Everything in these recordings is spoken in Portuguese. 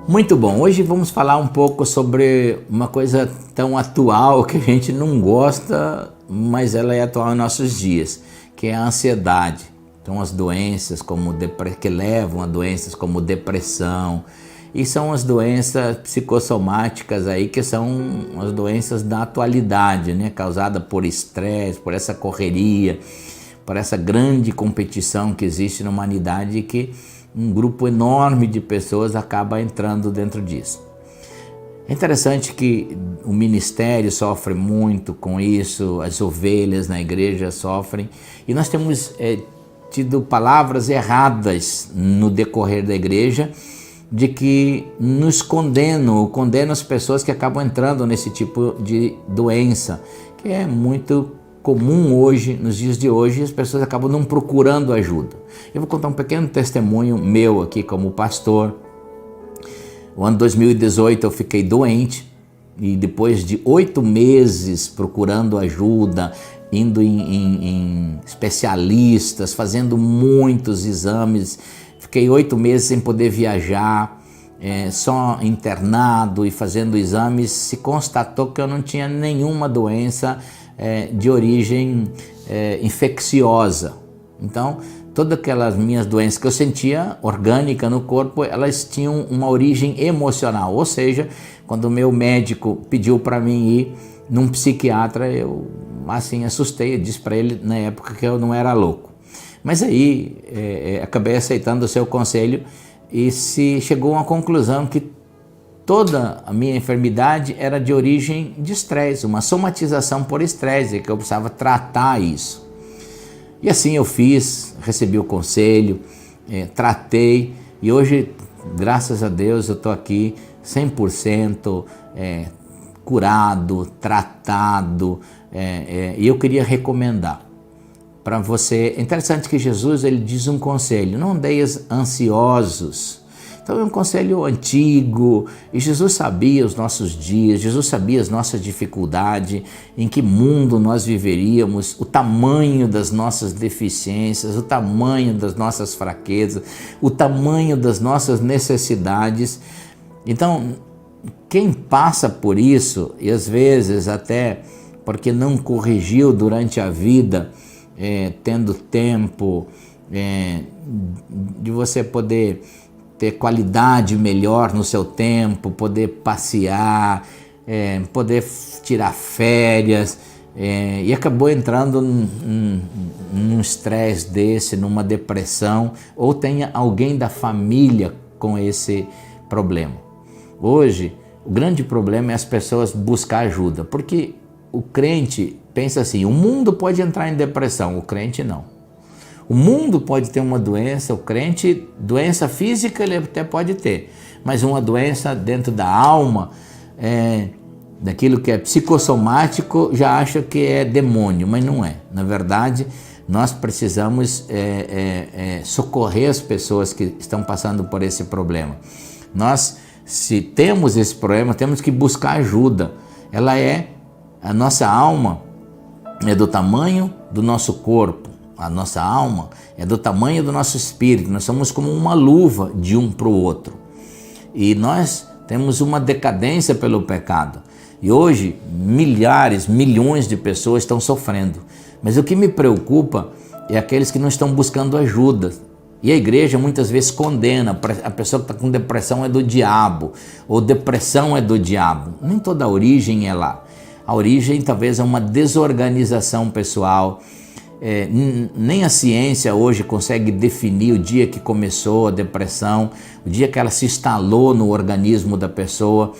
Muito bom, hoje vamos falar um pouco sobre uma coisa tão atual que a gente não gosta, mas ela é atual em nossos dias, que é a ansiedade. Então as doenças que levam a doenças como depressão, e são as doenças psicossomáticas aí que são as doenças da atualidade, né? Causada por estresse, por essa correria, por essa grande competição que existe na humanidade e que um grupo enorme de pessoas acaba entrando dentro disso. É interessante que o ministério sofre muito com isso, as ovelhas na igreja sofrem, e nós temos tido palavras erradas no decorrer da igreja de que nos condenam as pessoas que acabam entrando nesse tipo de doença, que é muito comum hoje, nos dias de hoje, as pessoas acabam não procurando ajuda. Eu vou contar um pequeno testemunho meu aqui como pastor. O ano 2018 eu fiquei doente e depois de 8 meses procurando ajuda, indo em especialistas, fazendo muitos exames, fiquei 8 meses sem poder viajar, só internado e fazendo exames, se constatou que eu não tinha nenhuma doença de origem infecciosa. Então, todas aquelas minhas doenças que eu sentia orgânica no corpo, elas tinham uma origem emocional, ou seja, quando o meu médico pediu para mim ir num psiquiatra, eu assim assustei, eu disse para ele na época que eu não era louco. Mas aí acabei aceitando o seu conselho e se chegou a uma conclusão que toda a minha enfermidade era de origem de estresse, uma somatização por estresse, que eu precisava tratar isso. E assim eu fiz, recebi o conselho, tratei, e hoje, graças a Deus, eu estou aqui 100% curado, tratado, e eu queria recomendar para você. É interessante que Jesus ele diz um conselho: não andeis ansiosos. Então é um conselho antigo, e Jesus sabia os nossos dias, Jesus sabia as nossas dificuldades, em que mundo nós viveríamos, o tamanho das nossas deficiências, o tamanho das nossas fraquezas, o tamanho das nossas necessidades. Então, quem passa por isso, e às vezes até porque não corrigiu durante a vida, tendo tempo de você poder ter qualidade melhor no seu tempo, poder passear, poder tirar férias, e acabou entrando num estresse desse, numa depressão, ou tenha alguém da família com esse problema. Hoje, o grande problema é as pessoas buscar ajuda, porque o crente pensa assim: o mundo pode entrar em depressão, o crente não. O mundo pode ter uma doença, o crente, doença física ele até pode ter, mas uma doença dentro da alma, daquilo que é psicossomático, já acha que é demônio, mas não é. Na verdade, nós precisamos socorrer as pessoas que estão passando por esse problema. Nós, se temos esse problema, temos que buscar ajuda. A nossa alma é do tamanho do nosso corpo. A nossa alma é do tamanho do nosso espírito, nós somos como uma luva de um para o outro. E nós temos uma decadência pelo pecado. E hoje, milhares, milhões de pessoas estão sofrendo. Mas o que me preocupa é aqueles que não estão buscando ajuda. E a igreja muitas vezes condena: a pessoa que está com depressão é do diabo, ou depressão é do diabo. Nem toda a origem é lá. A origem talvez é uma desorganização pessoal. Nem a ciência hoje consegue definir o dia que começou a depressão, o dia que ela se instalou no organismo da pessoa.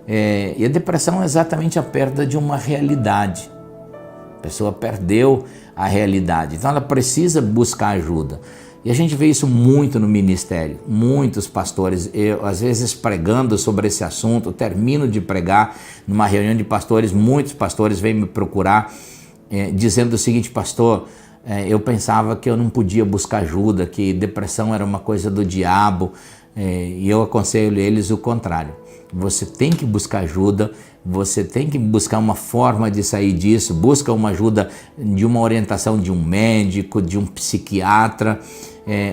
E a depressão é exatamente a perda de uma realidade. A pessoa perdeu a realidade, então ela precisa buscar ajuda. E a gente vê isso muito no ministério, muitos pastores, eu às vezes pregando sobre esse assunto, termino de pregar numa reunião de pastores, muitos pastores vêm me procurar, dizendo o seguinte: pastor, eu pensava que eu não podia buscar ajuda, que depressão era uma coisa do diabo, e eu aconselho eles o contrário. Você tem que buscar ajuda, você tem que buscar uma forma de sair disso, busca uma ajuda de uma orientação de um médico, de um psiquiatra,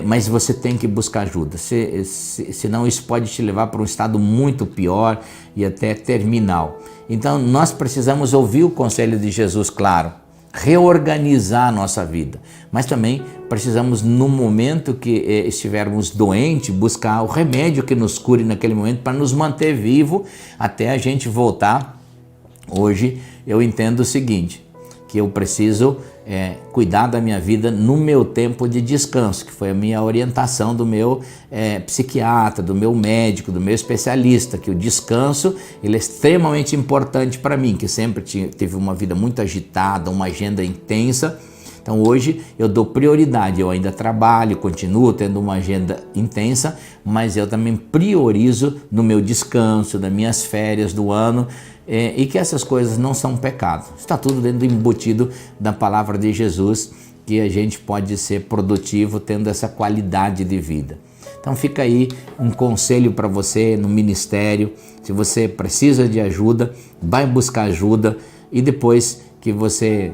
mas você tem que buscar ajuda, senão isso pode te levar para um estado muito pior e até terminal. Então nós precisamos ouvir o conselho de Jesus, claro, reorganizar a nossa vida, mas também precisamos, no momento que estivermos doentes, buscar o remédio que nos cure naquele momento para nos manter vivo até a gente voltar. Hoje eu entendo o seguinte, que eu preciso cuidar da minha vida no meu tempo de descanso, que foi a minha orientação do meu psiquiatra, do meu médico, do meu especialista, que o descanso ele é extremamente importante para mim, que sempre teve uma vida muito agitada, uma agenda intensa. Então hoje eu dou prioridade, eu ainda trabalho, continuo tendo uma agenda intensa, mas eu também priorizo no meu descanso, nas minhas férias do ano, e que essas coisas não são pecado. Está tudo dentro do embutido da palavra de Jesus, que a gente pode ser produtivo tendo essa qualidade de vida. Então fica aí um conselho para você no ministério. Se você precisa de ajuda, vai buscar ajuda, e depois que você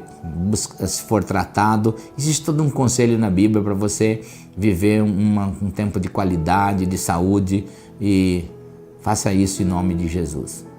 for tratado, existe todo um conselho na Bíblia para você viver um tempo de qualidade, de saúde, e faça isso em nome de Jesus.